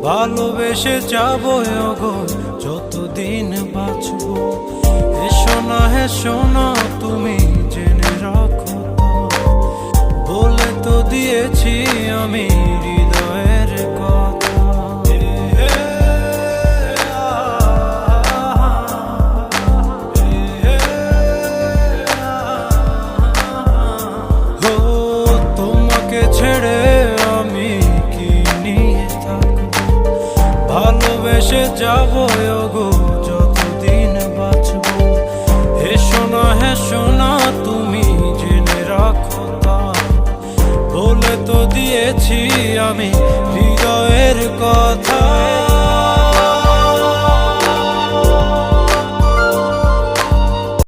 ভালোবেসে যাবো গো যতদিন বাঁচবো। হেসো না তুমি জেনে রাখো তা, বলে তো দিয়েছি আমি হৃদয়ের কথা। ও তোমাকে ছেড়ে আমি কি নিয়ে থাকবো, ভালোবেসে যাবো গো যতদিন বাঁচবো। হেসো না তুমি জেনে রাখো তা, বলে তো দিয়েছি আমি হৃদয়ের কথা।